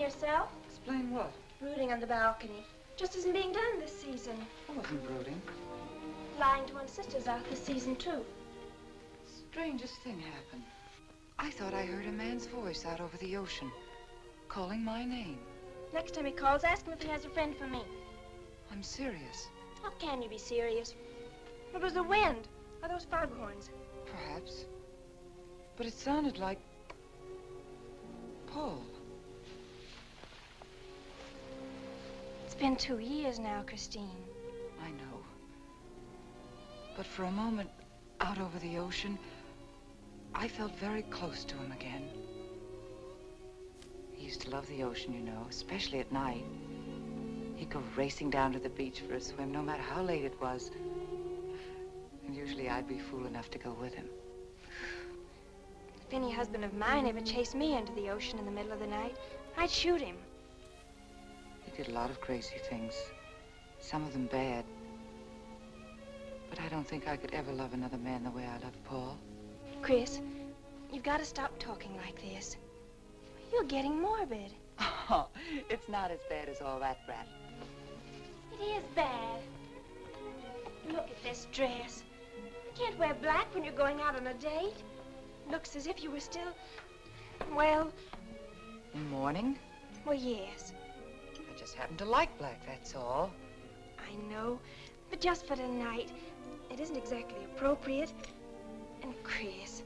yourself. Explain what? Brooding on the balcony. Just isn't being done this season. I wasn't brooding. Lying to one's sisters out this season, too. Strangest thing happened. I thought I heard a man's voice out over the ocean, calling my name. Next time he calls, ask him if he has a friend for me. I'm serious. How can you be serious? It was the wind, or those foghorns. Perhaps. But it sounded like Paul. It's been 2 years now, Christine. I know. But for a moment, out over the ocean, I felt very close to him again. He used to love the ocean, you know, especially at night. He'd go racing down to the beach for a swim, no matter how late it was. And usually I'd be fool enough to go with him. If any husband of mine ever chased me into the ocean in the middle of the night, I'd shoot him. He did a lot of crazy things, some of them bad. But I don't think I could ever love another man the way I love Paul. Chris, you've got to stop talking like this. You're getting morbid. Oh, it's not as bad as all that, Brat. It is bad. Look at this dress. You can't wear black when you're going out on a date. Looks as if you were still, well... In mourning? Well, yes. I just happen to like black, that's all. I know, but just for tonight, it isn't exactly appropriate. And Chris,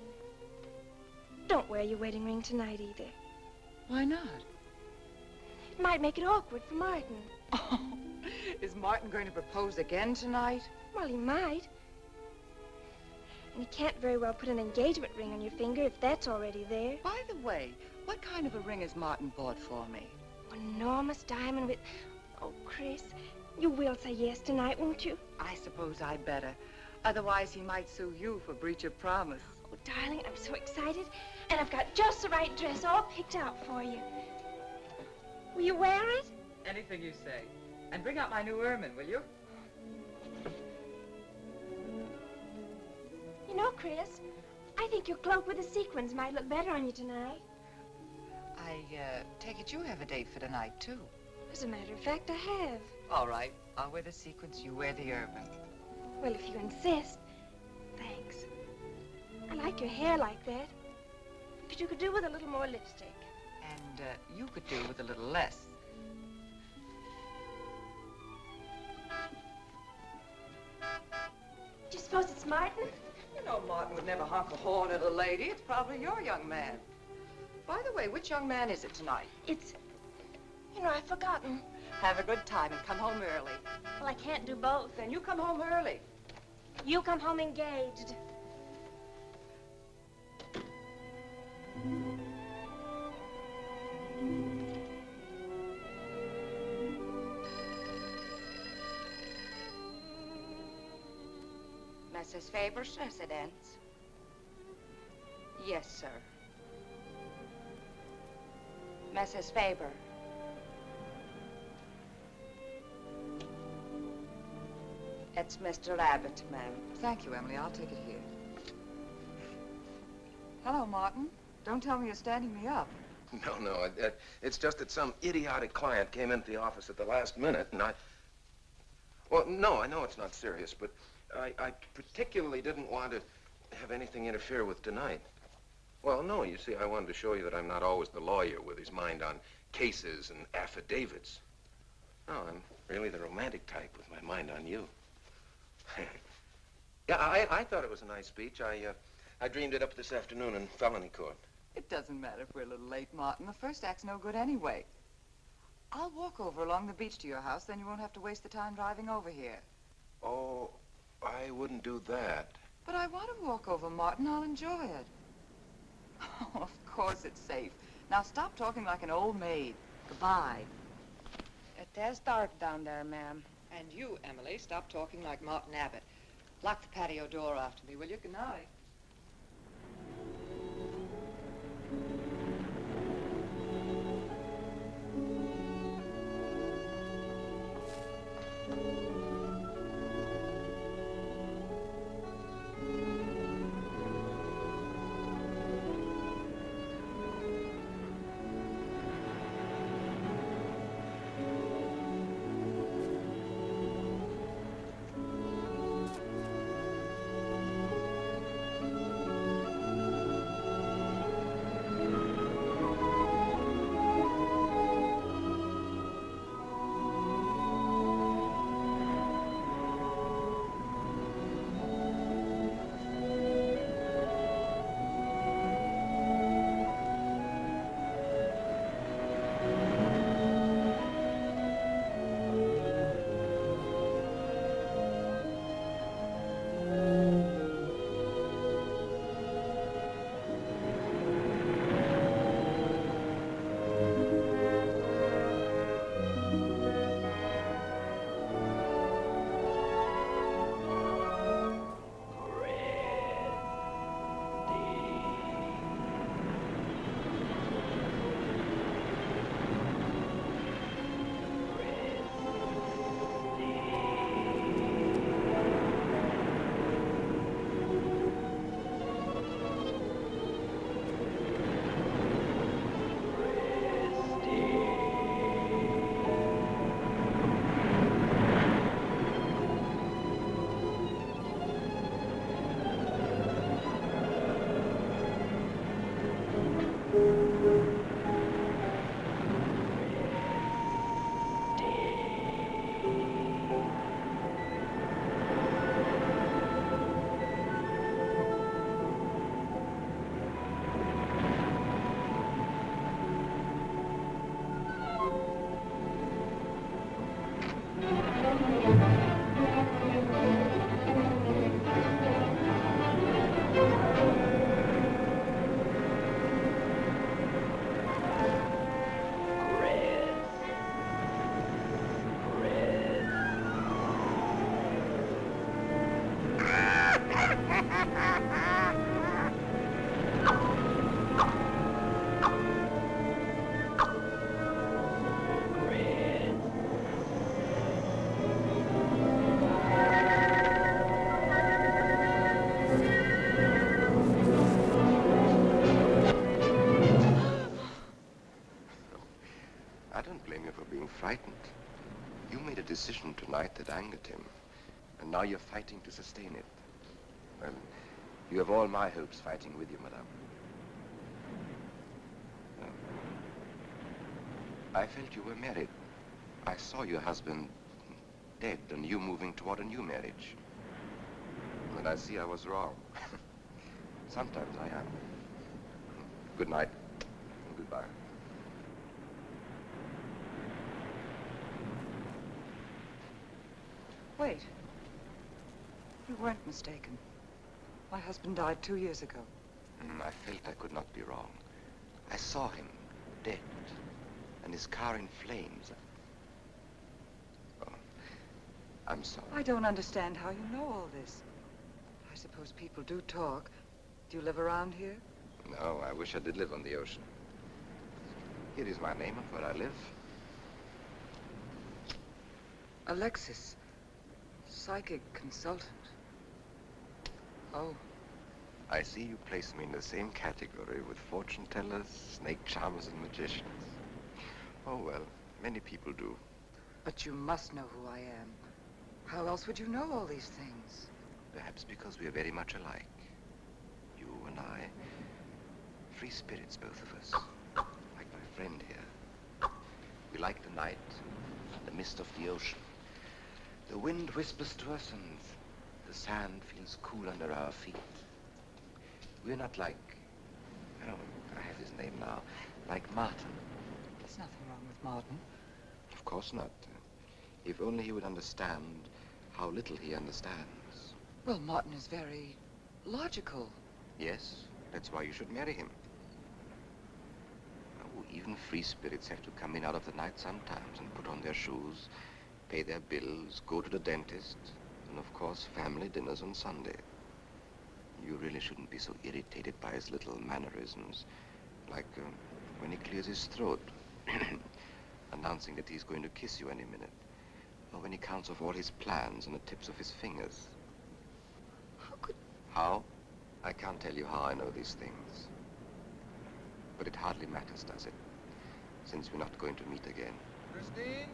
don't wear your wedding ring tonight either. Why not? It might make it awkward for Martin. Oh, is Martin going to propose again tonight? Well, he might. And he can't very well put an engagement ring on your finger if that's already there. By the way, what kind of a ring has Martin bought for me? An enormous diamond with... Oh, Chris, you will say yes tonight, won't you? I suppose I'd better. Otherwise, he might sue you for breach of promise. Oh, darling, I'm so excited. And I've got just the right dress all picked out for you. Will you wear it? Anything you say. And bring out my new ermine, will you? You know, Chris, I think your cloak with the sequins might look better on you tonight. I take it you have a date for tonight, too. As a matter of fact, I have. All right. I'll wear the sequins, you wear the ermine. Well, if you insist. Thanks. I like your hair like that. But you could do with a little more lipstick. And you could do with a little less. Do you suppose it's Martin? You know Martin would never honk a horn at a lady. It's probably your young man. By the way, which young man is it tonight? It's... You know, I've forgotten. Have a good time and come home early. Well, I can't do both. Then you come home early. You come home engaged. Mrs. Faber's residence? Yes, sir. Mrs. Faber. It's Mr. Abbott, ma'am. Thank you, Emily. I'll take it here. Hello, Martin. Don't tell me you're standing me up. No, it's just that some idiotic client came into the office at the last minute, and Well, no, I know it's not serious, but I particularly didn't want to have anything interfere with tonight. Well, no, you see, I wanted to show you that I'm not always the lawyer with his mind on cases and affidavits. No, I'm really the romantic type with my mind on you. Yeah, I thought it was a nice speech. I dreamed it up this afternoon in felony court. It doesn't matter if we're a little late, Martin. The first act's no good anyway. I'll walk over along the beach to your house, then you won't have to waste the time driving over here. Oh, I wouldn't do that. But I want to walk over, Martin. I'll enjoy it. Oh, of course it's safe. Now stop talking like an old maid. Goodbye. It is dark down there, ma'am. And you, Emily, stop talking like Martin Abbott. Lock the patio door after me, will you? Good night. I don't blame you for being frightened. You made a decision tonight that angered him, and now you're fighting to sustain it. Well, you have all my hopes fighting with you, madame. I felt you were married. I saw your husband dead and you moving toward a new marriage. And I see I was wrong. Sometimes I am. Good night and goodbye. Wait. You weren't mistaken. My husband died 2 years ago. I felt I could not be wrong. I saw him dead and his car in flames. Oh, I'm sorry. I don't understand how you know all this. I suppose people do talk. Do you live around here? No, I wish I did live on the ocean. Here is my name and where I live. Alexis. Psychic consultant. Oh. I see you place me in the same category with fortune tellers, snake charmers, and magicians. Oh, well, many people do. But you must know who I am. How else would you know all these things? Perhaps because we are very much alike. You and I. Free spirits, both of us. Like my friend here. We like the night, the mist of the ocean. The wind whispers to us and the sand feels cool under our feet. We're not like, oh, I have his name now, like Martin. There's nothing wrong with Martin. Of course not. If only he would understand how little he understands. Well, Martin is very logical. Yes, that's why you should marry him. Oh, even free spirits have to come in out of the night sometimes and put on their shoes, pay their bills, go to the dentist, and of course, family dinners on Sunday. You really shouldn't be so irritated by his little mannerisms, like when he clears his throat, announcing that he's going to kiss you any minute, or when he counts off all his plans on the tips of his fingers. How could... How? I can't tell you how I know these things. But it hardly matters, does it? Since we're not going to meet again. Christine?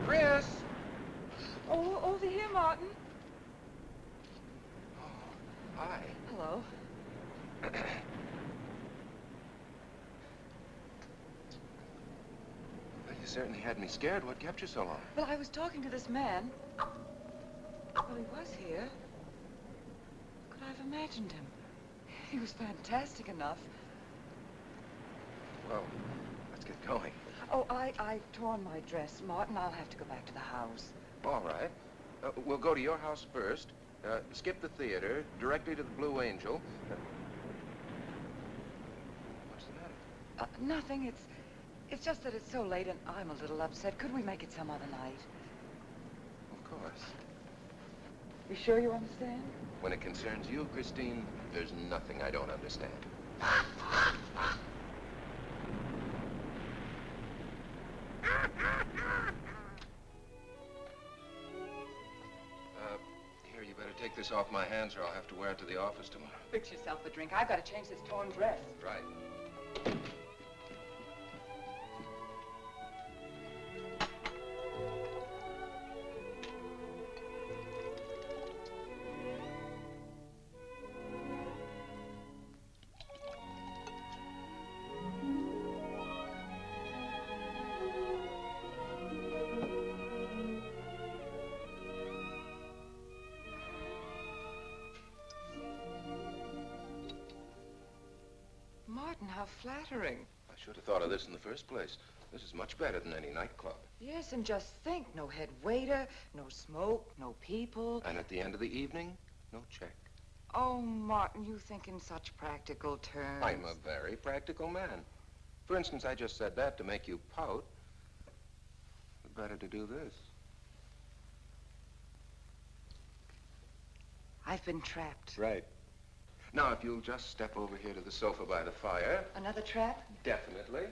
Chris! Oh, over here, Martin. Hi. Hello. Well, you certainly had me scared. What kept you so long? Well, I was talking to this man. Well, he was here. Could I have imagined him? He was fantastic enough. Well, let's get going. Oh, I've torn my dress. Martin, I'll have to go back to the house. All right. We'll go to your house first. Skip the theater, directly to the Blue Angel. What's the matter? Nothing. It's just that it's so late and I'm a little upset. Could we make it some other night? Of course. You sure you understand? When it concerns you, Christine, there's nothing I don't understand. Here, you better take this off my hands or I'll have to wear it to the office tomorrow. Fix yourself a drink. I've got to change this torn dress. Right. flattering. I should have thought of this in the first place. This is much better than any nightclub. Yes, and just think, no head waiter, no smoke, no people. And at the end of the evening, no check. Oh, Martin, you think in such practical terms. I'm a very practical man. For instance, I just said that to make you pout. Better to do this. I've been trapped. Right. Now, if you'll just step over here to the sofa by the fire. Another trap? Definitely.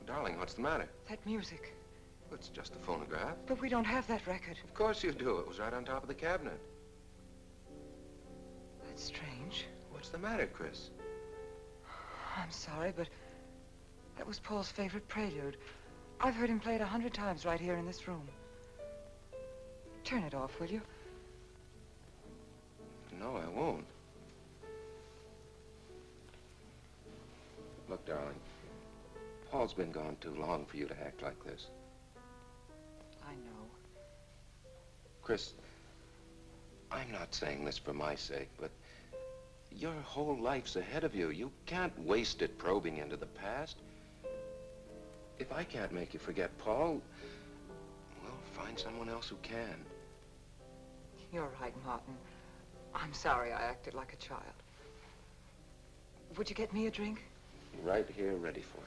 Darling, what's the matter? That music. It's just a phonograph. But we don't have that record. Of course you do. It was right on top of the cabinet. That's strange. What's the matter, Chris? I'm sorry, but that was Paul's favorite prelude. I've heard him play it 100 times right here in this room. Turn it off, will you? No, I won't. Look, darling, Paul's been gone too long for you to act like this. I know. Chris, I'm not saying this for my sake, but your whole life's ahead of you. You can't waste it probing into the past. If I can't make you forget Paul, well, find someone else who can. You're right, Martin. I'm sorry I acted like a child. Would you get me a drink? Right here, ready for you.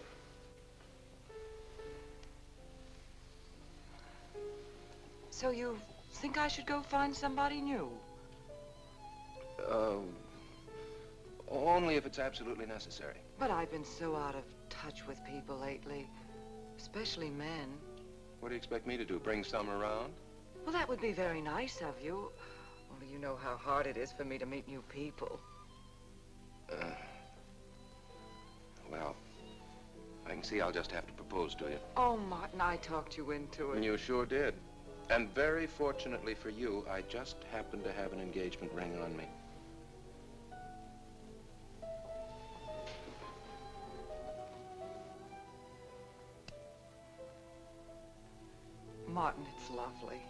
So you think I should go find somebody new? Only if it's absolutely necessary. But I've been so out of touch with people lately, especially men. What do you expect me to do, bring some around? Well, that would be very nice of you. Only you know how hard it is for me to meet new people. Well, I can see I'll just have to propose to you. Oh, Martin, I talked you into it. And you sure did. And very fortunately for you, I just happened to have an engagement ring on me. Martin, it's lovely.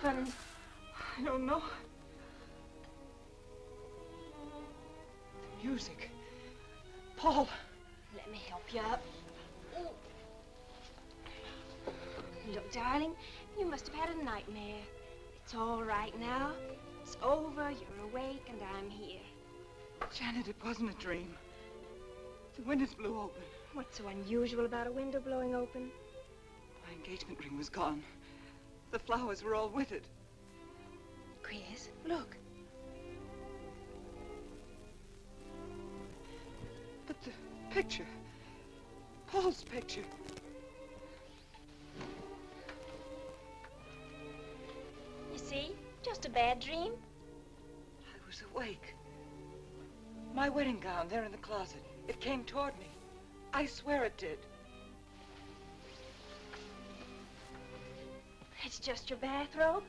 happened? I don't know. The music. Paul. Let me help you up. Look, darling, you must have had a nightmare. It's all right now. It's over, you're awake, and I'm here. Janet, it wasn't a dream. The windows blew open. What's so unusual about a window blowing open? My engagement ring was gone. The flowers were all with it. Chris, look. But the picture. Paul's picture. You see? Just a bad dream. I was awake. My wedding gown there in the closet. It came toward me. I swear it did. It's just your bathrobe.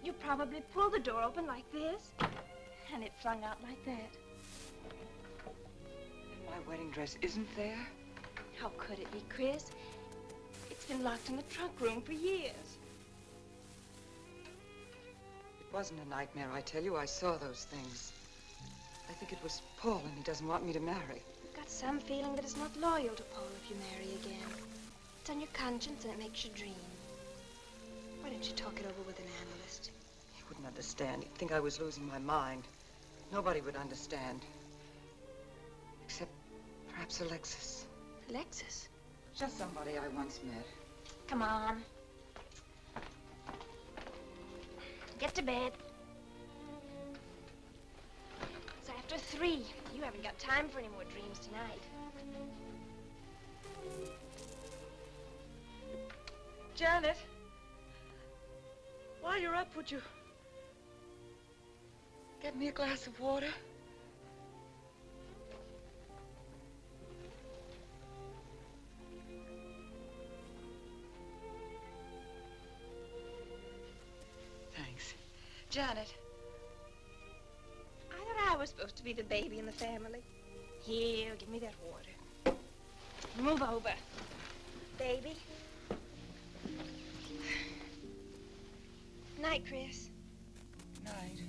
You probably pulled the door open like this, and it flung out like that. And my wedding dress isn't there? How could it be, Chris? It's been locked in the trunk room for years. It wasn't a nightmare, I tell you. I saw those things. I think it was Paul, and he doesn't want me to marry. I've got some feeling that it's not loyal to Paul if you marry again. It's on your conscience and it makes you dream. Why don't you talk it over with an analyst? He wouldn't understand. He'd think I was losing my mind. Nobody would understand. Except perhaps Alexis. Alexis? Just somebody I once met. Come on. Get to bed. It's after 3. You haven't got time for any more dreams tonight. Janet, while you're up, would you get me a glass of water? Thanks. Janet. I thought I was supposed to be the baby in the family. Here, give me that water. Move over. Baby. Night, Chris. Night.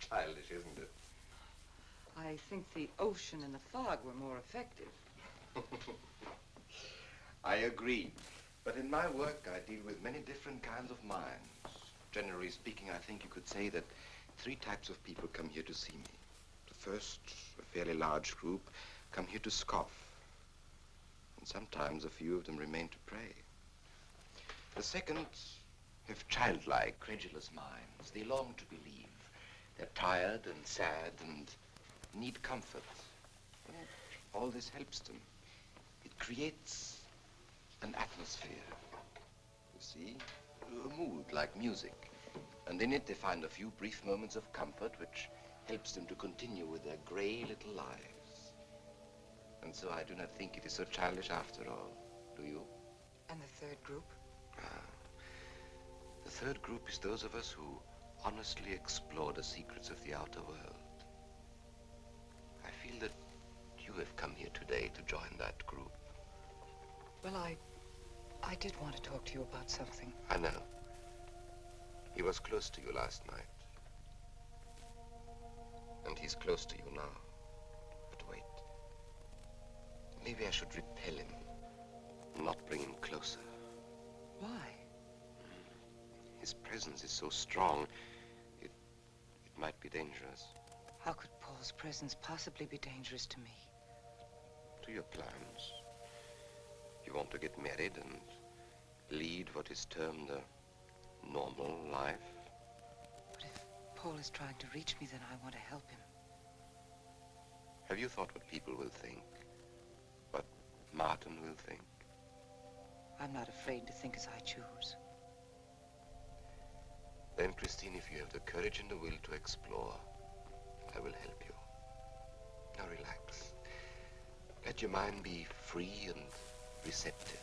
Childish, isn't it? I think the ocean and the fog were more effective. I agree. But in my work, I deal with many different kinds of minds. Generally speaking, I think you could say that 3 types of people come here to see me. The first, a fairly large group, come here to scoff. And sometimes a few of them remain to pray. The second have childlike, credulous minds. They long to believe. They're tired and sad and need comfort. But all this helps them. It creates an atmosphere. You see? A mood like music. And in it they find a few brief moments of comfort which helps them to continue with their gray little lives. And so I do not think it is so childish after all. Do you? And the third group? The third group is those of us who honestly explore the secrets of the outer world. have come here today to join that group? Well, I did want to talk to you about something. I know. He was close to you last night. And he's close to you now. But wait. Maybe I should repel him, not bring him closer. Why? His presence is so strong, it might be dangerous. How could Paul's presence possibly be dangerous to me? To your plans. You want to get married and lead what is termed a normal life. But if Paul is trying to reach me, then I want to help him. Have you thought what people will think? What Martin will think? I'm not afraid to think as I choose. Then, Christine, if you have the courage and the will to explore, I will help you. Now relax. Let your mind be free and receptive.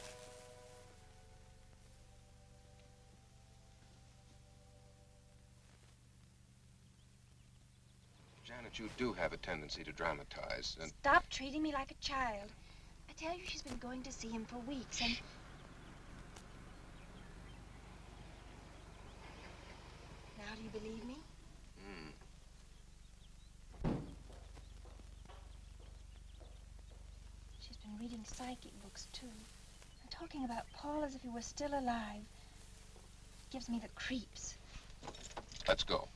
Janet, you do have a tendency to dramatize, and... Stop treating me like a child. I tell you, she's been going to see him for weeks, and... Now do you believe me? She's been reading psychic books, too. And talking about Paul as if he were still alive. It gives me the creeps. Let's go.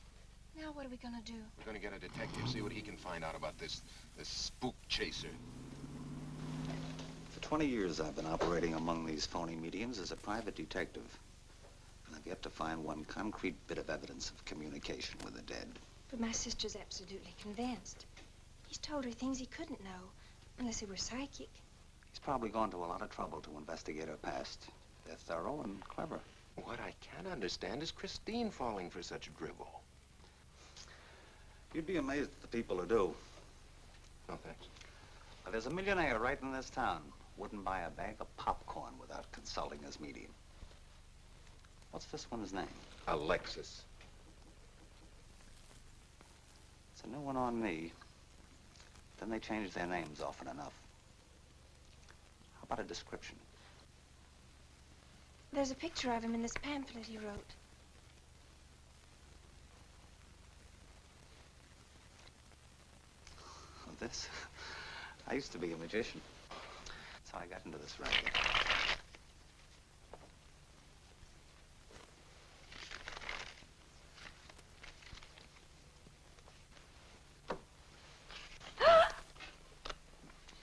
Now what are we gonna do? We're gonna get a detective, see what he can find out about this spook chaser. For 20 years, I've been operating among these phony mediums as a private detective. And I've yet to find one concrete bit of evidence of communication with the dead. But my sister's absolutely convinced. He's told her things he couldn't know, unless he were psychic. He's probably gone to a lot of trouble to investigate her past. They're thorough and clever. What I can't understand is Christine falling for such drivel. You'd be amazed at the people who do. No, thanks. Well, there's a millionaire right in this town. Wouldn't buy a bag of popcorn without consulting his medium. What's this one's name? Alexis. It's a new one on me. Then they change their names often enough. How about a description? There's a picture of him in this pamphlet he wrote. This? I used to be a magician. That's how I got into this racket.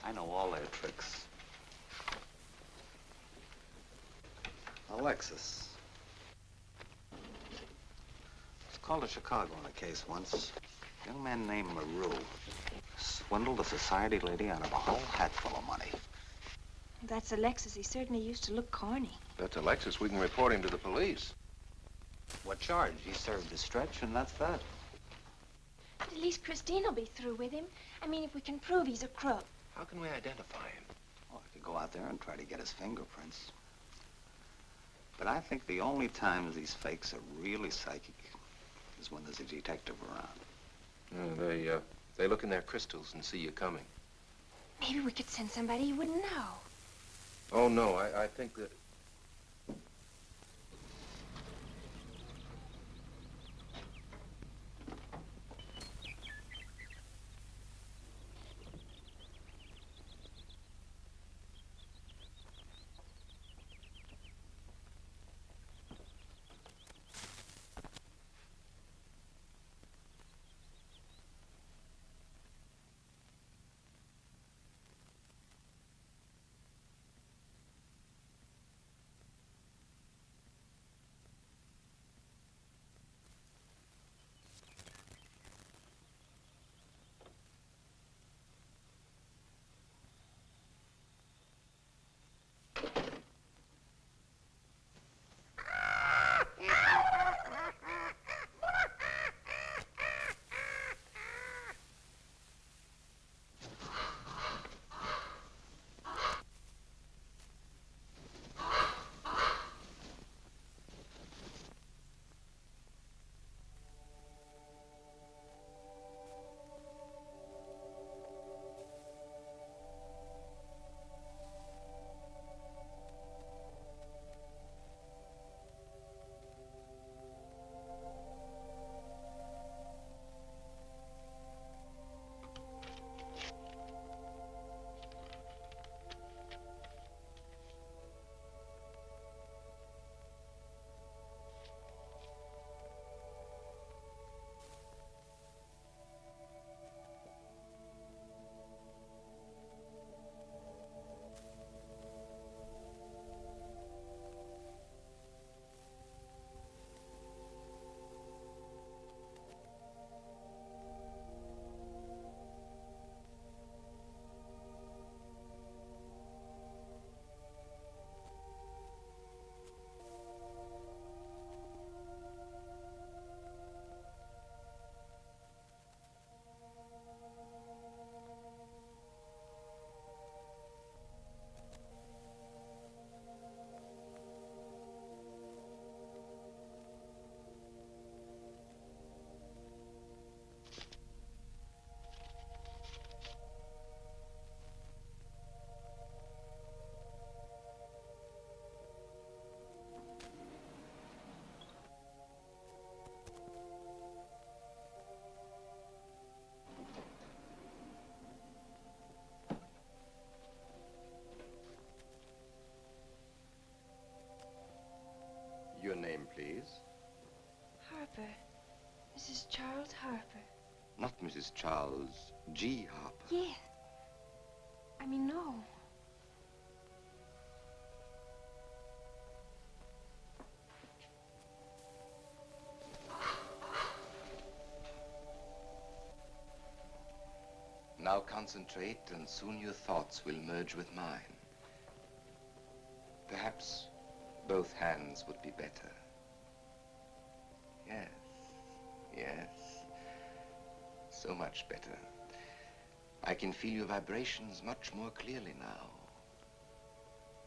I know all their tricks. Alexis. I was called to Chicago on a case once. A young man named Maru swindled a society lady out of a whole hatful of money. That's Alexis. He certainly used to look corny. That's Alexis. We can report him to the police. What charge? He served his stretch, and that's that. But at least Christine will be through with him. I mean, if we can prove he's a crook. How can we identify him? Well, I could go out there and try to get his fingerprints. But I think the only times these fakes are really psychic is when there's a detective around. They look in their crystals and see you coming. Maybe we could send somebody you wouldn't know. Oh, no, I think that... please? Harper. Mrs. Charles Harper. Not Mrs. Charles G. Harper. Yeah. I mean, no. Now concentrate, and soon your thoughts will merge with mine. Perhaps both hands would be better. Yes, yes. So much better. I can feel your vibrations much more clearly now.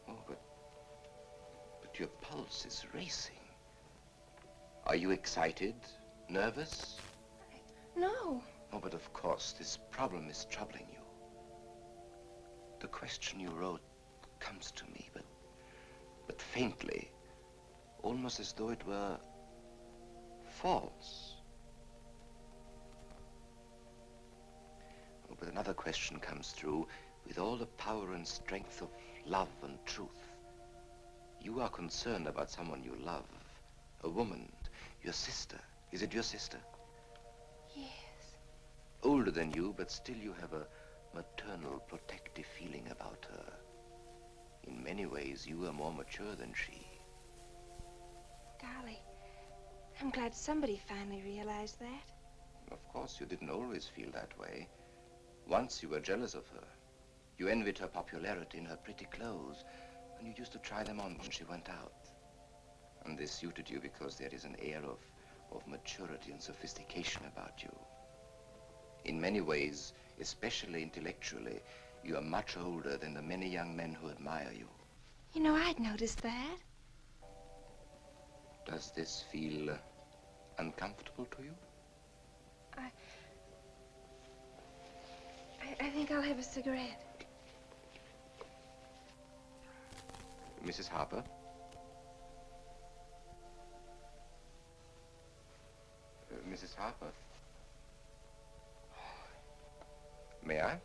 Oh, but your pulse is racing. Are you excited? Nervous? No. Oh, but of course, this problem is troubling you. The question you wrote comes to me, but faintly, almost as though it were false. Oh, but another question comes through with all the power and strength of love and truth. You are concerned about someone you love, a woman, your sister. Is it your sister? Yes. Older than you, but still you have a maternal, protective feeling about her. In many ways, you are more mature than she. Golly, I'm glad somebody finally realized that. Of course, you didn't always feel that way. Once you were jealous of her. You envied her popularity in her pretty clothes, and you used to try them on when she went out. And this suited you because there is an air of maturity and sophistication about you. In many ways, especially intellectually, you are much older than the many young men who admire you. You know, I'd noticed that. Does this feel uncomfortable to you? I think I'll have a cigarette. Mrs. Harper? Mrs. Harper? May I?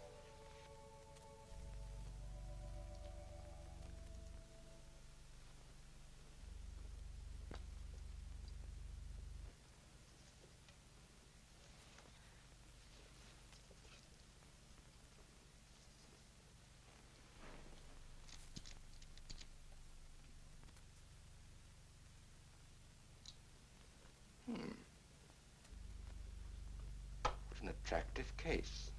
What an attractive case.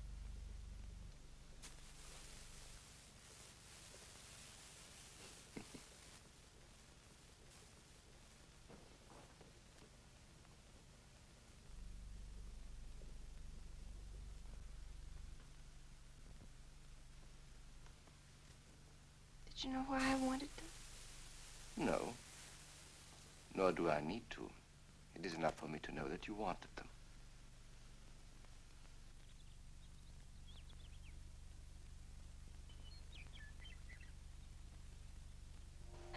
Did you know why I wanted them? No. Nor do I need to. It is enough for me to know that you wanted them.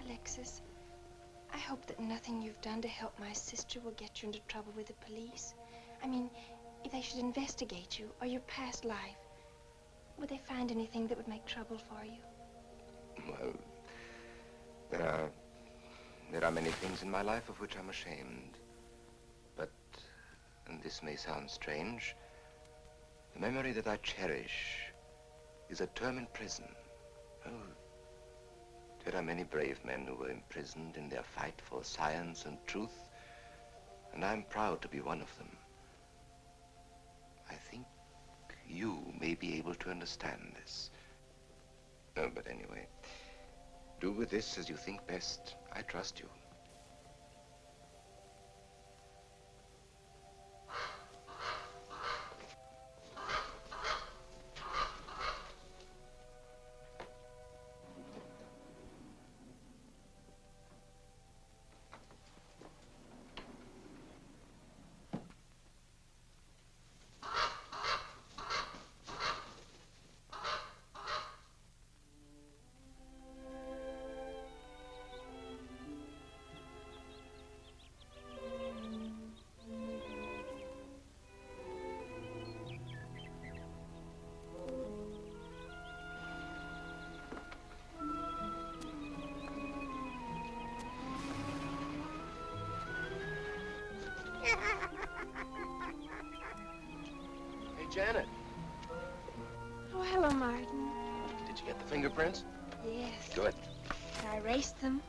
Alexis, I hope that nothing you've done to help my sister will get you into trouble with the police. I mean, if they should investigate you or your past life, would they find anything that would make trouble for you? Well, there are many things in my life of which I'm ashamed. But, and this may sound strange, the memory that I cherish is a term in prison. Oh, there are many brave men who were imprisoned in their fight for science and truth, and I'm proud to be one of them. I think you may be able to understand this. But anyway, do with this as you think best. I trust you. Janet. Oh, hello, Martin. Did you get the fingerprints? Yes. Good. I erased them.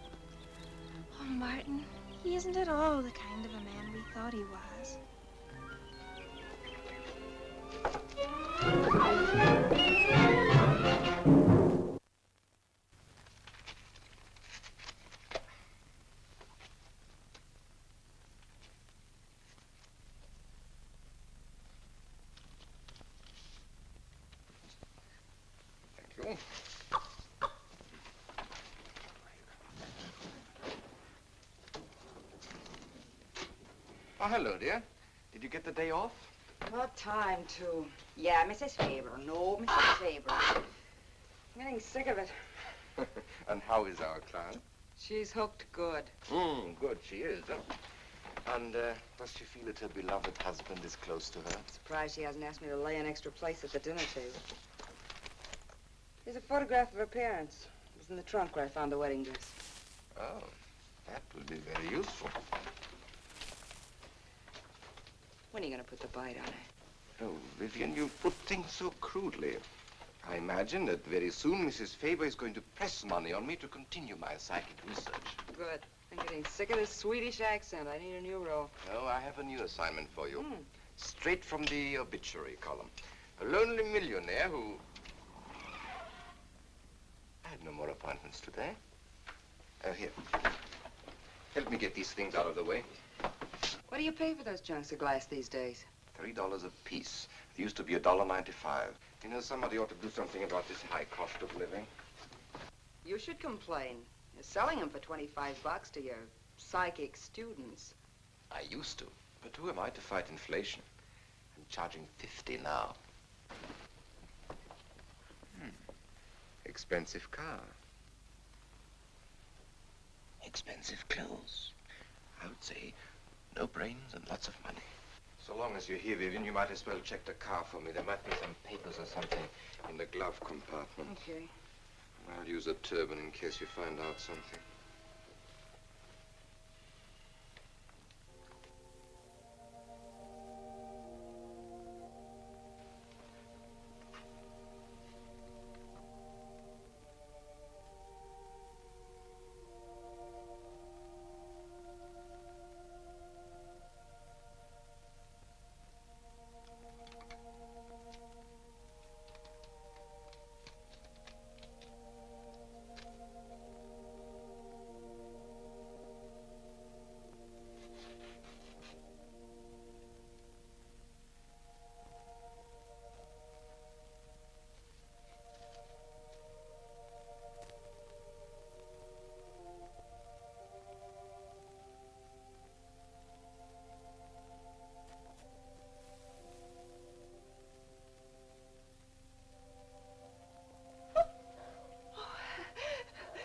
Oh, Martin, he isn't at all the kind of a man we thought he was. Thank you. Oh, hello, dear. Did you get the day off? What time to? Yeah, Mrs. Faber. No, Mrs. Faber. I'm getting sick of it. And how is our client? She's hooked good. Good, she is. And does she feel that her beloved husband is close to her? Surprised she hasn't asked me to lay an extra place at the dinner table. Here's a photograph of her parents. It was in the trunk where I found the wedding dress. Oh, that will be very useful. When are you going to put the bite on it? Oh, Vivian, you put things so crudely. I imagine that very soon Mrs. Faber is going to press money on me to continue my psychic research. Good. I'm getting sick of this Swedish accent. I need a new role. Oh, I have a new assignment for you. Straight from the obituary column. A lonely millionaire who... I had no more appointments today. Here. Help me get these things out of the way. What do you pay for those chunks of glass these days? $3 a piece. It used to be $1.95. You know, somebody ought to do something about this high cost of living. You should complain. You're selling them for 25 bucks to your psychic students. I used to. But who am I to fight inflation? I'm charging 50 now. Expensive car. Expensive clothes. I would say no brains and lots of money. So long as you're here, Vivian, you might as well check the car for me. There might be some papers or something in the glove compartment. Okay. I'll use a turban in case you find out something.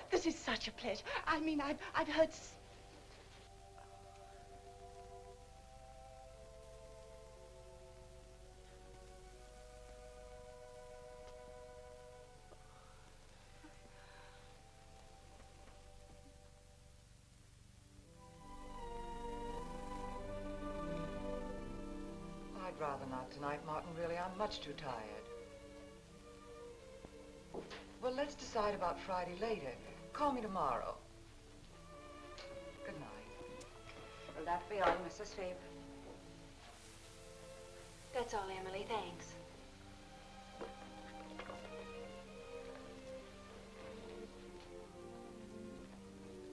This is such a pleasure. I mean, I've heard... I'd rather not tonight, Martin, really. I'm much too tired. Well, let's decide about Friday later. Call me tomorrow. Good night. Will that be all, Mrs. Faber? That's all, Emily. Thanks.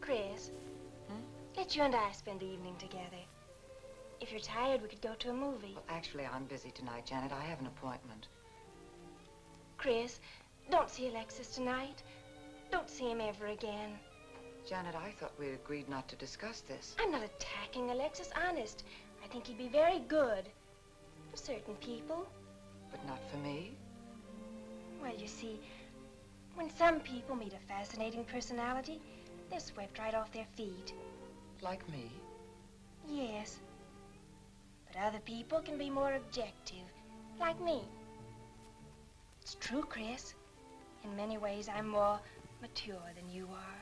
Chris, let you and I spend the evening together. If you're tired, we could go to a movie. Well, actually, I'm busy tonight, Janet. I have an appointment. Chris, don't see Alexis tonight. Don't see him ever again. Janet, I thought we agreed not to discuss this. I'm not attacking Alexis, honest. I think he'd be very good for certain people. But not for me? Well, you see, when some people meet a fascinating personality, they're swept right off their feet. Like me? Yes. But other people can be more objective, like me. It's true, Chris. In many ways, I'm more mature than you are.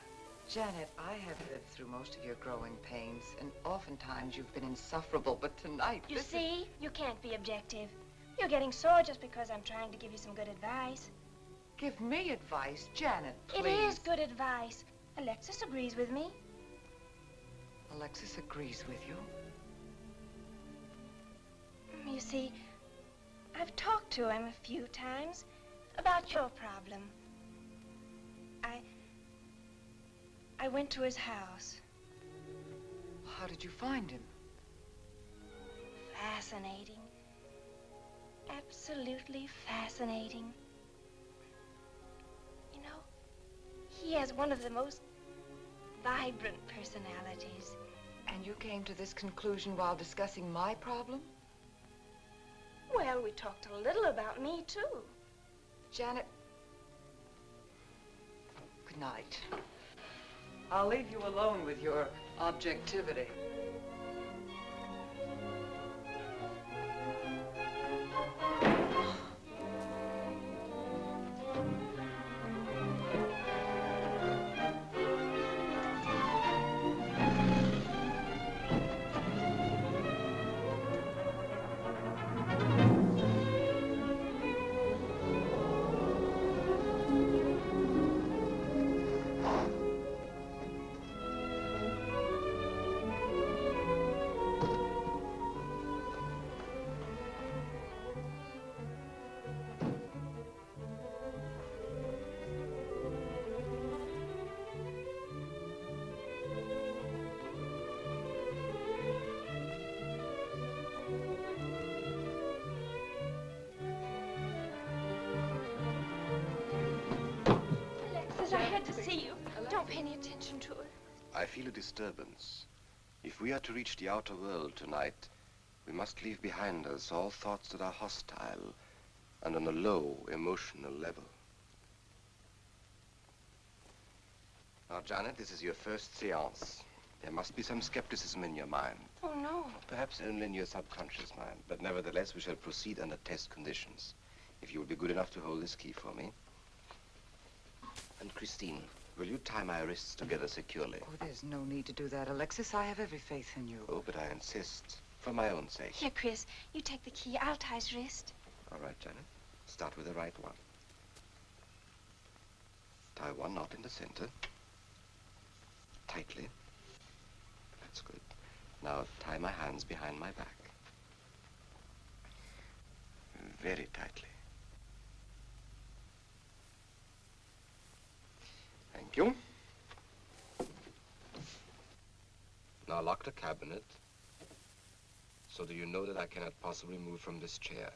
Janet, I have lived through most of your growing pains, and oftentimes you've been insufferable, but tonight, You see, you can't be objective. You're getting sore just because I'm trying to give you some good advice. Give me advice, Janet, please. It is good advice. Alexis agrees with me. Alexis agrees with you? You see, I've talked to him a few times about your problem. I went to his house. How did you find him? Fascinating. Absolutely fascinating. You know, he has one of the most vibrant personalities. And you came to this conclusion while discussing my problem? Well, we talked a little about me, too. Janet, good night. I'll leave you alone with your objectivity. Alexis, I had to see you. Don't pay any attention to her. I feel a disturbance. If we are to reach the outer world tonight, we must leave behind us all thoughts that are hostile and on a low emotional level. Now, Janet, this is your first seance. There must be some skepticism in your mind. Oh, no. Perhaps only in your subconscious mind, but nevertheless, we shall proceed under test conditions. If you will be good enough to hold this key for me. And Christine, will you tie my wrists together securely? Oh, there's no need to do that, Alexis. I have every faith in you. Oh, but I insist, for my own sake. Here, Chris, you take the key. I'll tie his wrist. All right, Janet. Start with the right one. Tie one knot in the center. Tightly. That's good. Now tie my hands behind my back. Very tightly. Thank you. Now lock the cabinet so that you know that I cannot possibly move from this chair.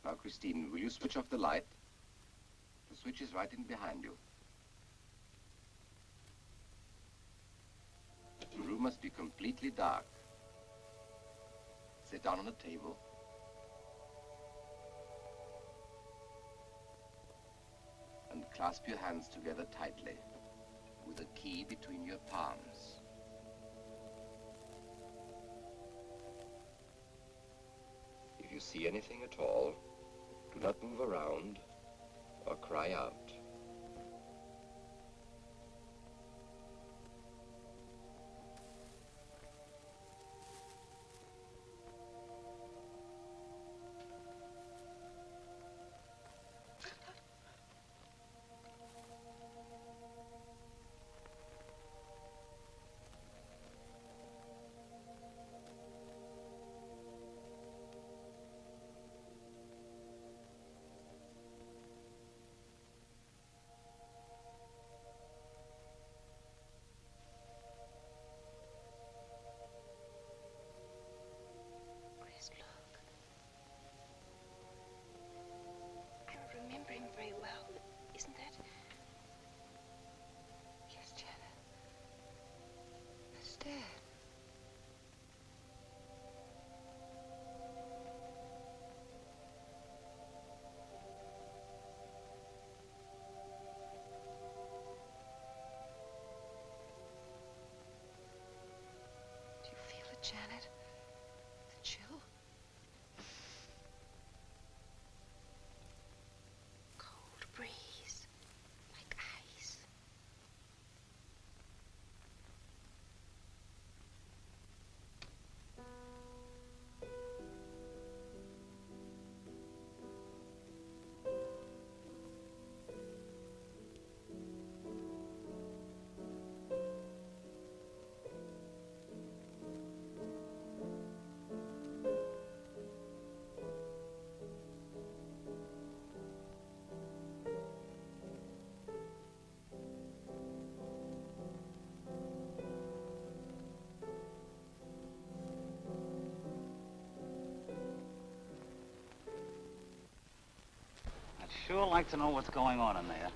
Now, Christine, will you switch off the light? The switch is right in behind you. The room must be completely dark. Sit down on the table. And clasp your hands together tightly, with a key between your palms. If you see anything at all, do not move around or cry out. sure like to know what's going on in there.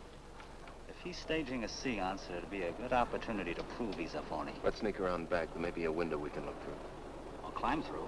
If he's staging a seance, it'd be a good opportunity to prove he's a phony. Let's sneak around back. There may be a window we can look through. I'll climb through.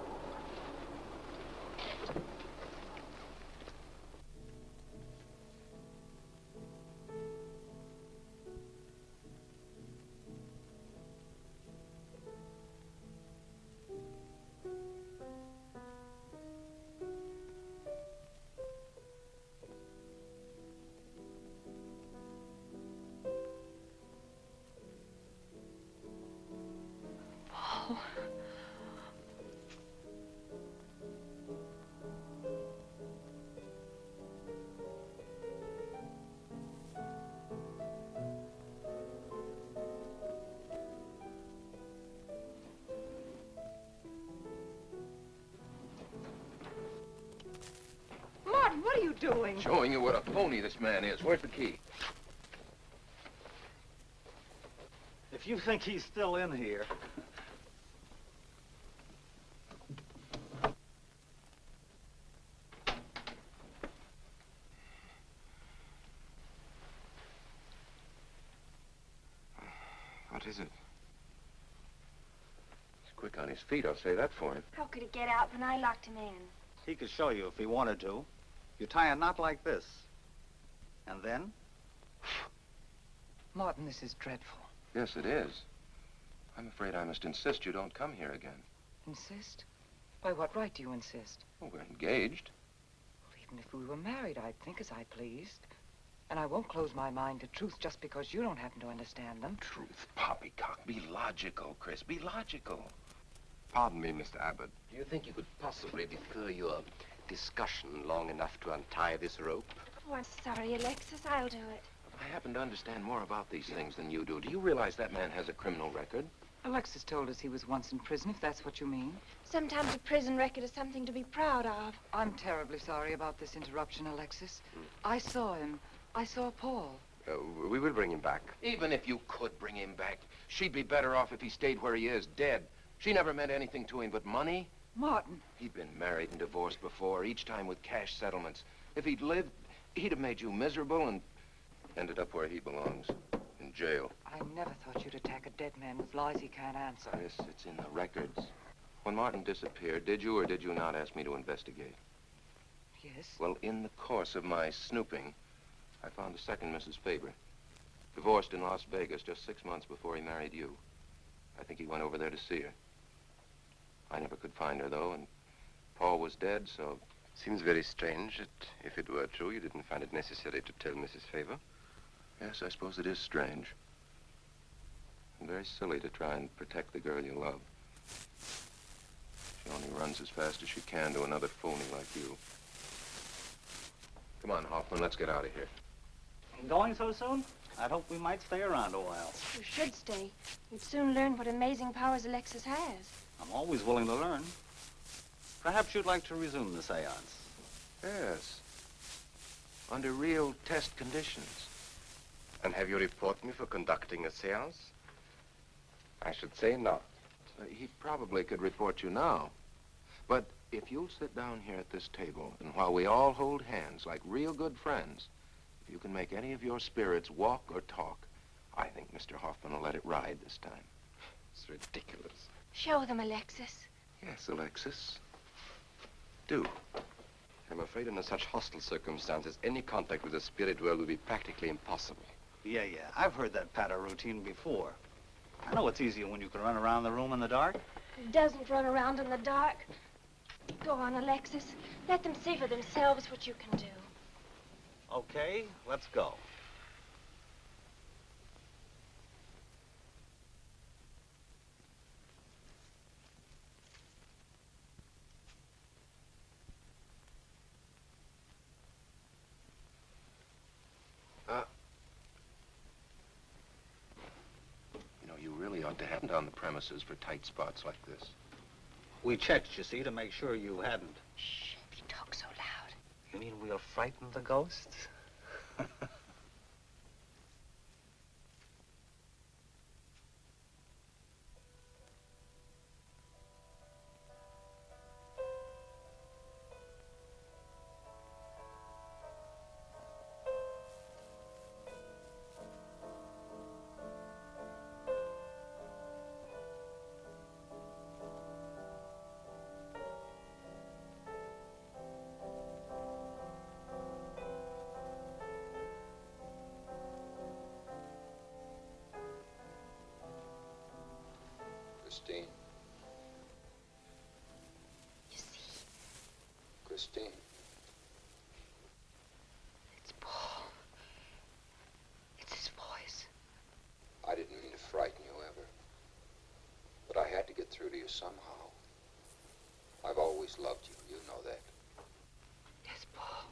Martin, what are you doing? Showing you what a phony this man is. Where's the key? If you think he's still in here... What is it? He's quick on his feet, I'll say that for him. How could he get out when I locked him in? He could show you if he wanted to. You tie a knot like this. And then? Martin, this is dreadful. Yes, it is. I'm afraid I must insist you don't come here again. Insist? By what right do you insist? Well, we're engaged. Well, even if we were married, I'd think as I pleased. And I won't close my mind to truth just because you don't happen to understand them. Truth, poppycock. Be logical, Chris. Be logical. Pardon me, Mr. Abbott. Do you think you could possibly defer your discussion long enough to untie this rope? Oh, I'm sorry, Alexis. I'll do it. I happen to understand more about these things than you do. Do you realize that man has a criminal record? Alexis told us he was once in prison, if that's what you mean. Sometimes a prison record is something to be proud of. I'm terribly sorry about this interruption, Alexis. I saw him. I saw Paul. We will bring him back. Even if you could bring him back, she'd be better off if he stayed where he is, dead. She never meant anything to him but money. Martin. He'd been married and divorced before, each time with cash settlements. If he'd lived, he'd have made you miserable and ended up where he belongs, in jail. I never thought you'd attack a dead man with lies he can't answer. Yes, it's in the records. When Martin disappeared, did you or did you not ask me to investigate? Yes. Well, in the course of my snooping, I found a second Mrs. Faber, divorced in Las Vegas just 6 months before he married you. I think he went over there to see her. I never could find her, though, and Paul was dead, so... Seems very strange that if it were true, you didn't find it necessary to tell Mrs. Faber. Yes, I suppose it is strange. And very silly to try and protect the girl you love. She only runs as fast as she can to another phony like you. Come on, Hoffman, let's get out of here. Going so soon? I'd hope we might stay around a while. You should stay. You'd soon learn what amazing powers Alexis has. I'm always willing to learn. Perhaps you'd like to resume the seance. Yes. Under real test conditions. And have you report me for conducting a seance? I should say not. He probably could report you now. But if you'll sit down here at this table, and while we all hold hands like real good friends, if you can make any of your spirits walk or talk, I think Mr. Hoffman will let it ride this time. It's ridiculous. Show them, Alexis. Yes, Alexis. Do. I'm afraid under such hostile circumstances, any contact with the spirit world would be practically impossible. Yeah. I've heard that patter routine before. I know it's easier when you can run around the room in the dark. Who doesn't run around in the dark? Go on, Alexis. Let them see for themselves what you can do. Okay, let's go. You really ought to have on the premises for tight spots like this. We checked, you see, to make sure you hadn't. Shh, you talk so loud. You mean we'll frighten the ghosts? Christine. You see, Christine. it's Paul. It's his voice. I didn't mean to frighten you ever. But I had to get through to you somehow. I've always loved you. You know that. Yes, Paul.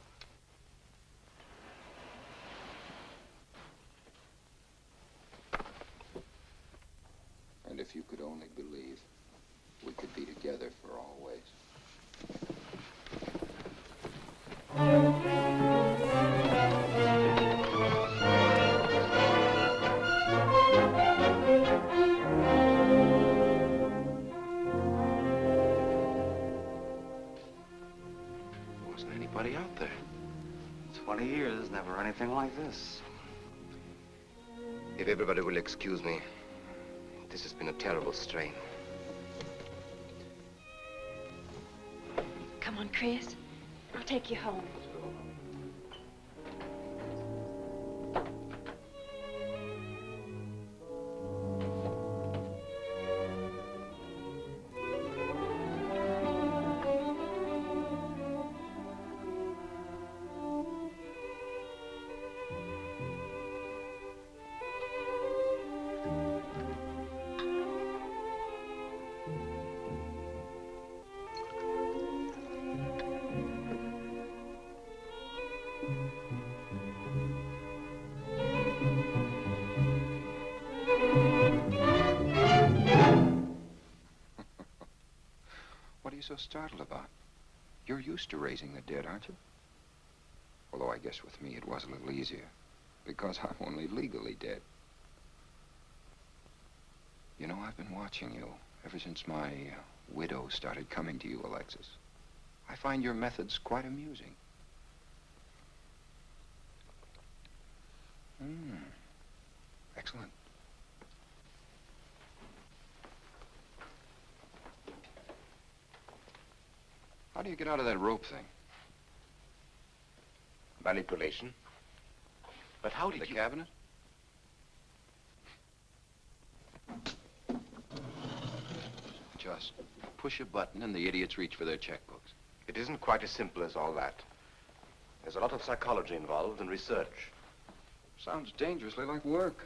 And if you could only believe, we could be together for always. Wasn't anybody out there. 20 years, never anything like this. If everybody will excuse me, this has been a terrible strain. Come on, Chris. I'll take you home. What are you so startled about? You're used to raising the dead, aren't you? Although I guess with me it was a little easier, because I'm only legally dead. You know, I've been watching you ever since my widow started coming to you, Alexis. I find your methods quite amusing. Excellent. How do you get out of that rope thing? Manipulation. But how did The you... cabinet? Just push a button and the idiots reach for their checkbooks. It isn't quite as simple as all that. There's a lot of psychology involved and research. Sounds dangerously like work.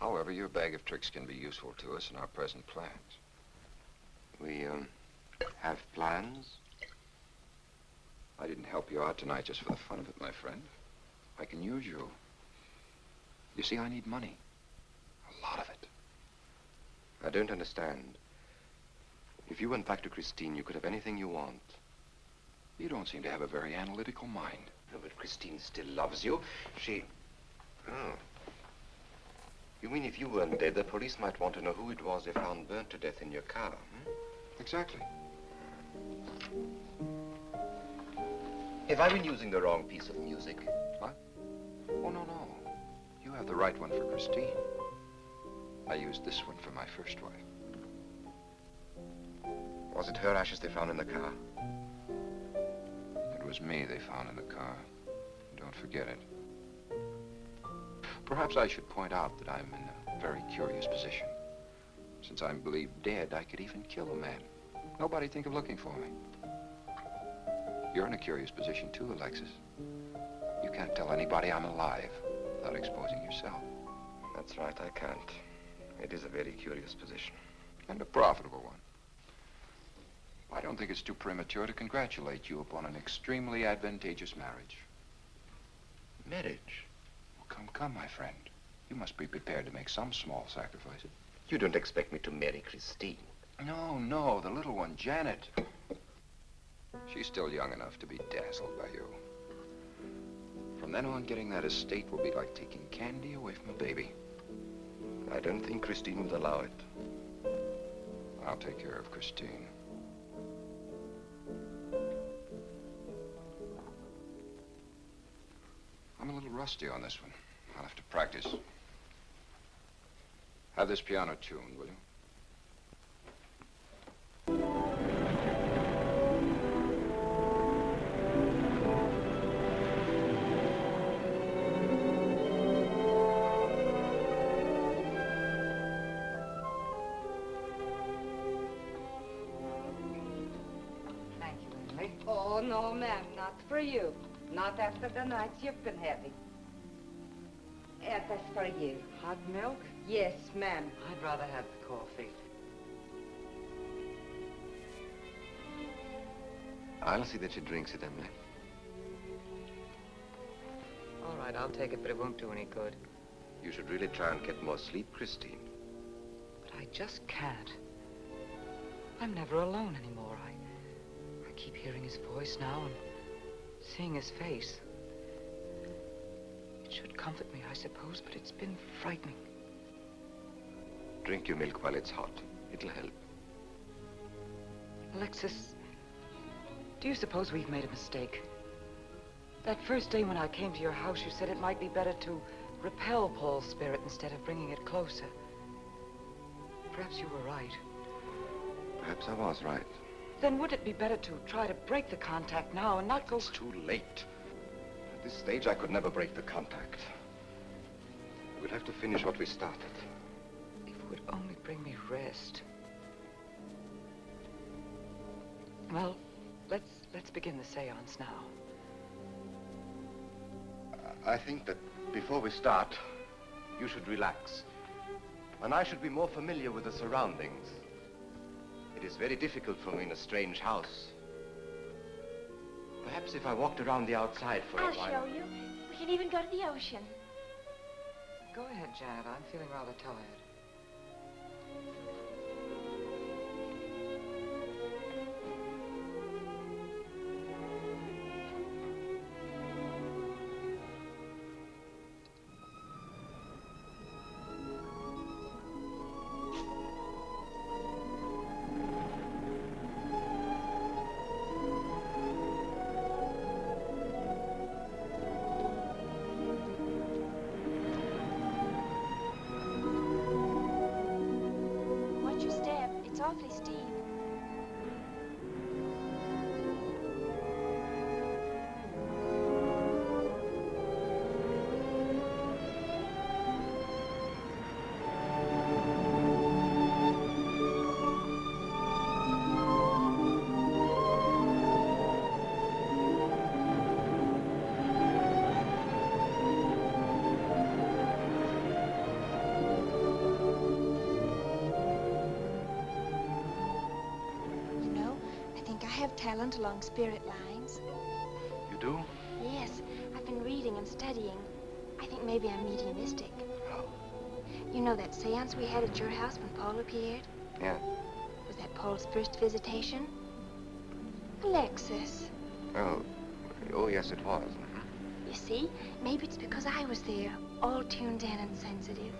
However, your bag of tricks can be useful to us in our present plans. We, have plans? I didn't help you out tonight just for the fun of it, my friend. I can use you. You see, I need money. A lot of it. I don't understand. If you went back to Christine, you could have anything you want. You don't seem to have a very analytical mind. No, but Christine still loves you. She... Oh. You mean if you weren't dead, the police might want to know who it was they found burnt to death in your car, hmm? Exactly. Have I been using the wrong piece of music? What? Oh, no, no. You have the right one for Christine. I used this one for my first wife. Was it her ashes they found in the car? It was me they found in the car. Don't forget it. Perhaps I should point out that I'm in a very curious position. Since I'm believed dead, I could even kill a man. Nobody'd think of looking for me. You're in a curious position too, Alexis. You can't tell anybody I'm alive without exposing yourself. That's right, I can't. It is a very curious position. And a profitable one. I don't think it's too premature to congratulate you upon an extremely advantageous marriage. Marriage? Well, come, my friend. You must be prepared to make some small sacrifices. You don't expect me to marry Christine? No, the little one, Janet. She's still young enough to be dazzled by you. From then on, getting that estate will be like taking candy away from a baby. I don't think Christine would allow it. I'll take care of Christine. I'm a little rusty on this one. I'll have to practice. Have this piano tuned, will you? Oh, no, ma'am, not for you. Not after the night you've been having. That's for you. Hot milk? Yes, ma'am. I'd rather have the coffee. I'll see that she drinks it, Emily. All right, I'll take it, but it won't do any good. You should really try and get more sleep, Christine. But I just can't. I'm never alone anymore. I keep hearing his voice now and seeing his face. It should comfort me, I suppose, but it's been frightening. Drink your milk while it's hot. It'll help. Alexis, do you suppose we've made a mistake? That first day when I came to your house, you said it might be better to repel Paul's spirit instead of bringing it closer. Perhaps you were right. Perhaps I was right. Then would it be better to try to break the contact now and not go... It's too late. At this stage, I could never break the contact. We'll have to finish what we started. If it would only bring me rest. Well, let's begin the seance now. I think that before we start, you should relax. And I should be more familiar with the surroundings. It is very difficult for me in a strange house. Perhaps if I walked around the outside for a while... I'll show you. We can even go to the ocean. Go ahead, Janet. I'm feeling rather tired. Watch your step. It's awfully steep. You know, I think I have talent along spirit lines. You do? Yes, I've been reading and studying. I think maybe I'm mediumistic. Oh. You know that seance we had at your house when Paul appeared? Yeah. Was that Paul's first visitation? Alexis. Oh, yes, it was. Mhm. You see, maybe it's because I was there, all tuned in and sensitive.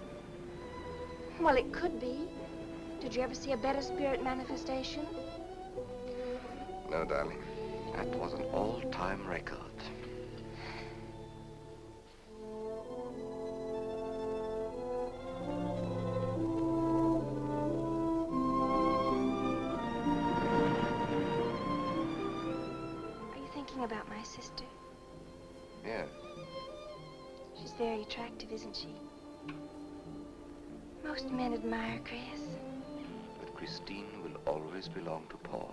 Well, it could be. Did you ever see a better spirit manifestation? No, darling. That was an all-time record. Are you thinking about my sister? Yeah. She's very attractive, isn't she? Most men admire Chris. But Christine will always belong to Paul.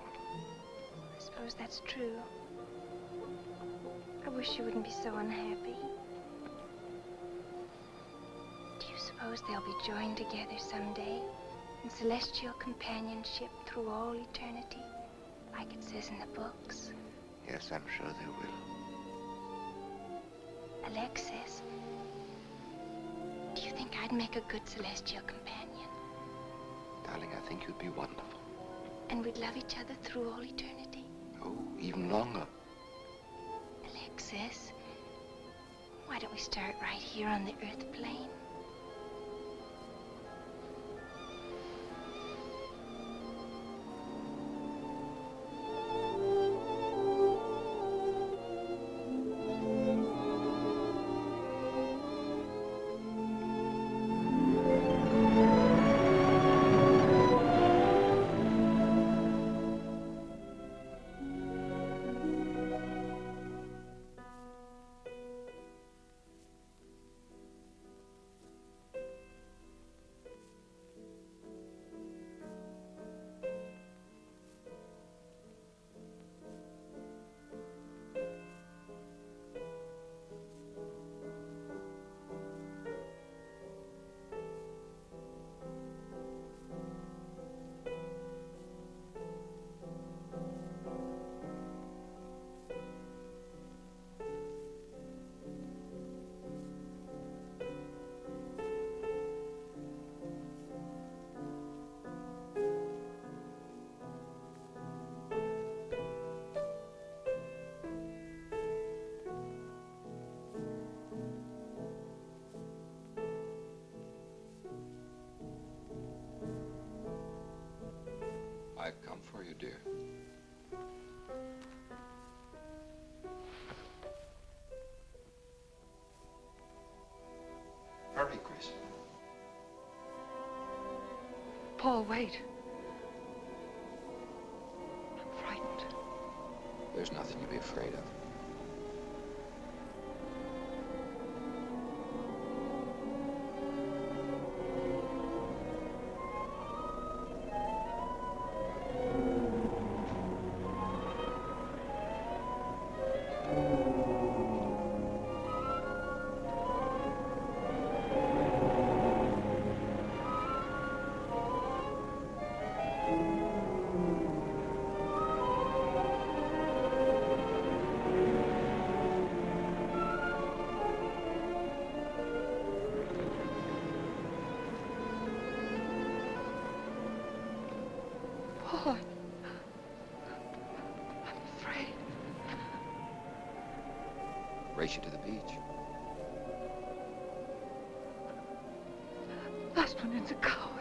I suppose that's true. I wish she wouldn't be so unhappy. Do you suppose they'll be joined together someday in celestial companionship through all eternity, like it says in the books? Yes, I'm sure they will. Alexis, do you think I'd make a good celestial companion? Darling, I think you'd be wonderful. And we'd love each other through all eternity? Oh, even longer. Alexis, why don't we start right here on the earth plane? I've come for you, dear. Hurry, Chris. Paul, wait. I'm frightened. There's nothing to be afraid of. Paul, I'm afraid. Race you to the beach. Last one in's a coward.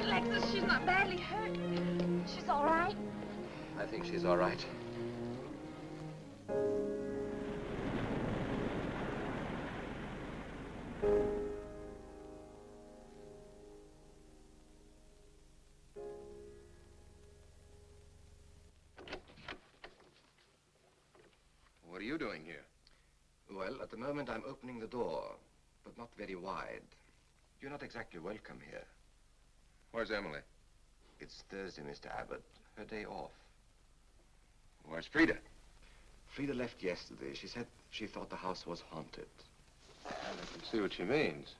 Alexis, she's not badly hurt. She's all right. I think she's all right. What are you doing here? Well, at the moment I'm opening the door, but not very wide. You're not exactly welcome here. Where's Emily? It's Thursday, Mr. Abbott. Her day off. Where's Frida? Frida left yesterday. She said she thought the house was haunted. I can see what she means.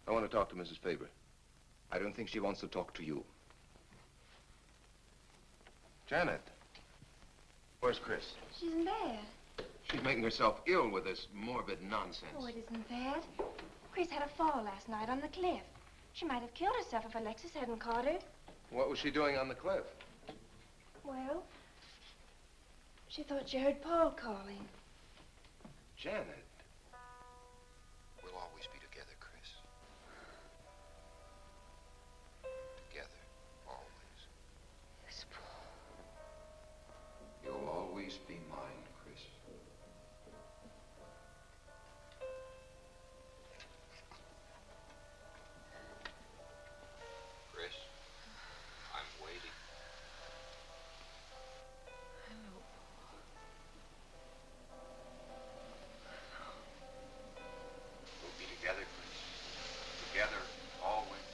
I want to talk to Mrs. Faber. I don't think she wants to talk to you. Janet. Where's Chris? She's in bed. She's making herself ill with this morbid nonsense. Oh, it isn't that. Chris had a fall last night on the cliff. She might have killed herself if Alexis hadn't caught her. What was she doing on the cliff? Well, she thought she heard Paul calling. Janet. We'll always be together, Chris. Together, always. Yes, Paul. You'll always be mine, Chris. Chris, I'm waiting. We'll be together, Chris. Together, always.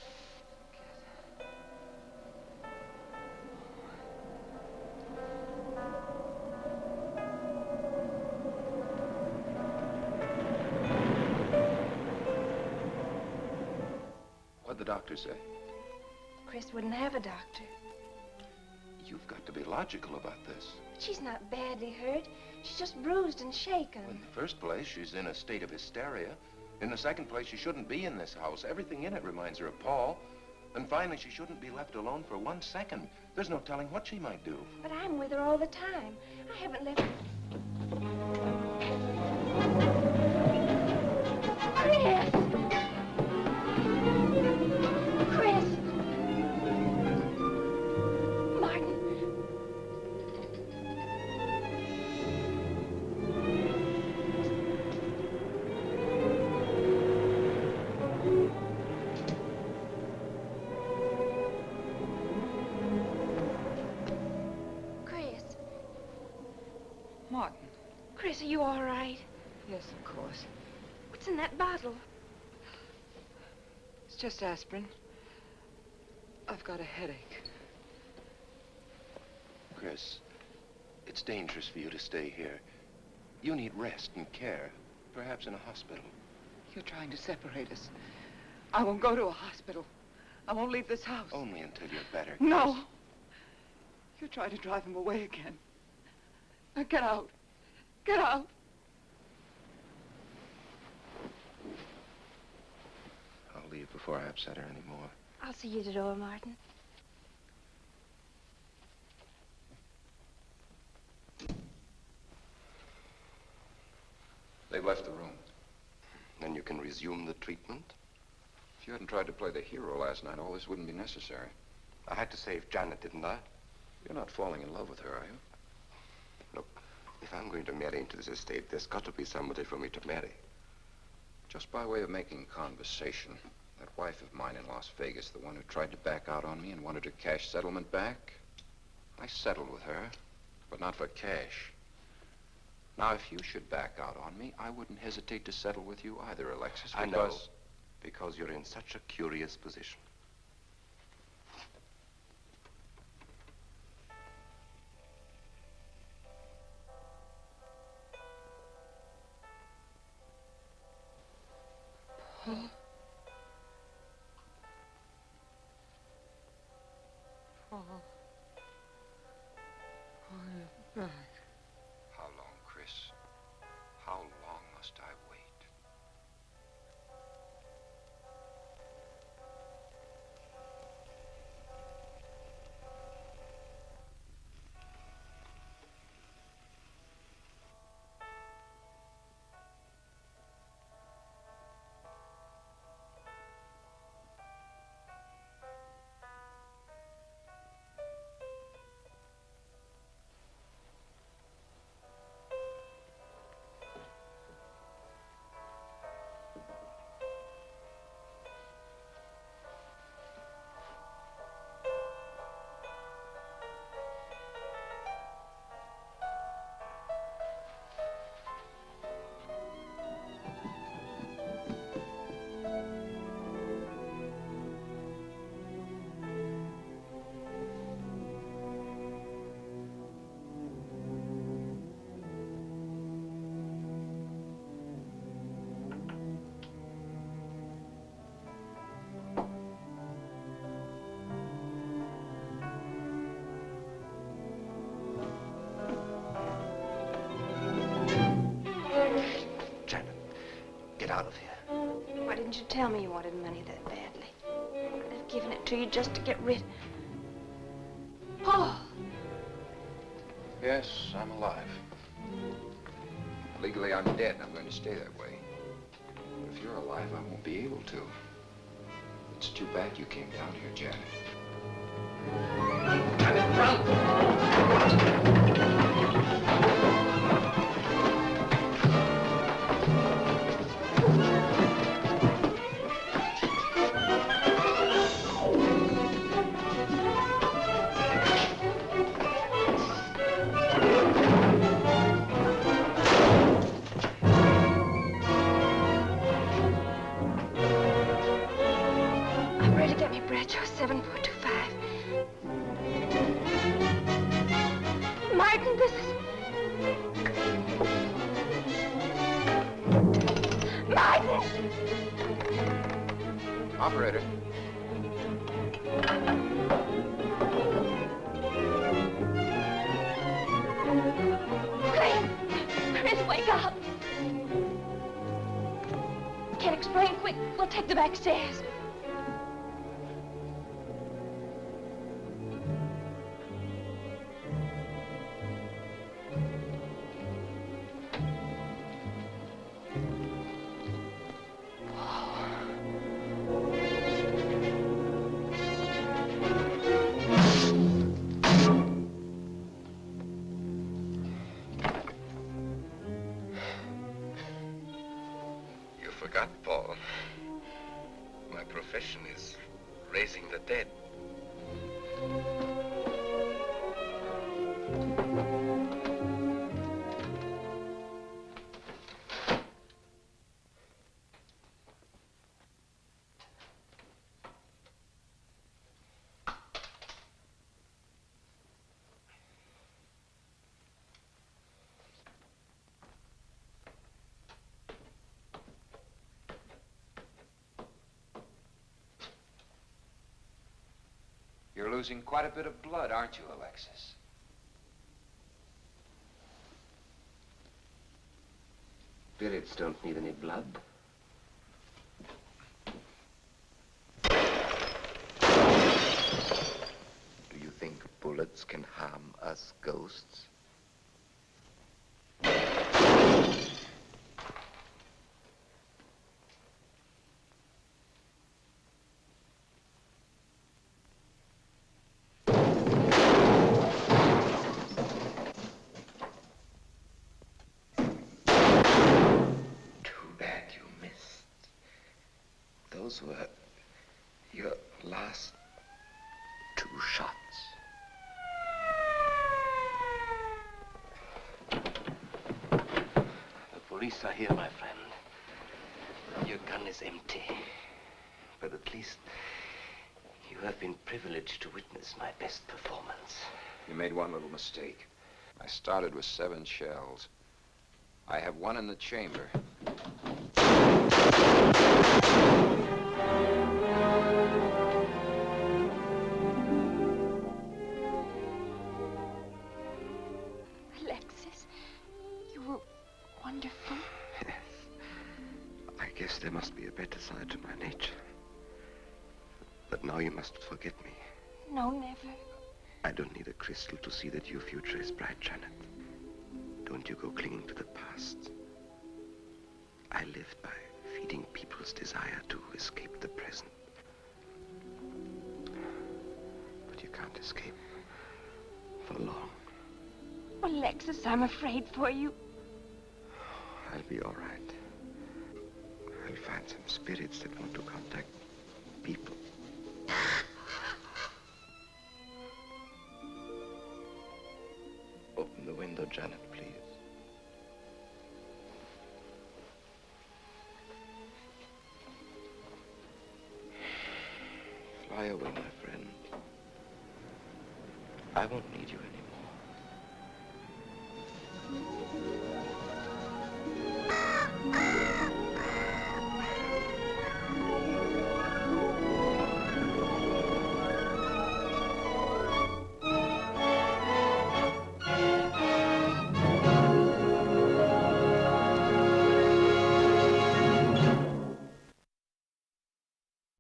What'd the doctor say? Chris wouldn't have a doctor. You've got to be logical about this. But she's not badly hurt. She's just bruised and shaken. In the first place, she's in a state of hysteria. In the second place, she shouldn't be in this house. Everything in it reminds her of Paul. And finally, she shouldn't be left alone for 1 second. There's no telling what she might do. But I'm with her all the time. I haven't left... Chris! Martin. Chris, are you all right? Yes, of course. What's in that bottle? It's just aspirin. I've got a headache. Chris, it's dangerous for you to stay here. You need rest and care, perhaps in a hospital. You're trying to separate us. I won't go to a hospital. I won't leave this house. Only until you're better, Chris. No. You're trying to drive him away again. Now get out. Get out. I'll leave before I upset her anymore. I'll see you at the door, Martin. They've left the room. Then you can resume the treatment? If you hadn't tried to play the hero last night, all this wouldn't be necessary. I had to save Janet, didn't I? You're not falling in love with her, are you? Look, if I'm going to marry into this estate, there's got to be somebody for me to marry. Just by way of making conversation, that wife of mine in Las Vegas, the one who tried to back out on me and wanted her cash settlement back, I settled with her, but not for cash. Now, if you should back out on me, I wouldn't hesitate to settle with you either, Alexis, I because... know, because you're in such a curious position. Paul. Paul. Paul, you're back. How long, Chris? How long must I wait? Out of here. Why didn't you tell me you wanted money that badly? I could have given it to you just to get rid... Paul! Yes, I'm alive. Legally, I'm dead, and I'm going to stay that way. But if you're alive, I won't be able to. It's too bad you came down here, Janet. Janet, run! Operator. Chris, wake up. Can't explain. Quick, we'll take the back stairs. Forgot, Paul. My profession is raising the dead. losing quite a bit of blood, aren't you, Alexis? Spirits don't need any blood. Do you think bullets can harm us ghosts? Those were your last 2 shots. The police are here, my friend. Your gun is empty. But at least you have been privileged to witness my best performance. You made one little mistake. I started with 7 shells. I have 1 in the chamber. Alexis, you were wonderful. Yes. I guess there must be a better side to my nature. But now you must forget me. No, never. I don't need a crystal to see that your future is bright, Janet. Don't you go clinging to the past. I lived by feeding people's desire to escape the present. But you can't escape for long. Oh, Alexis, I'm afraid for you. I'll be all right. I'll find some spirits that want to contact people. Open the window, Janet, please. Fly away, my friend. I won't need you anymore.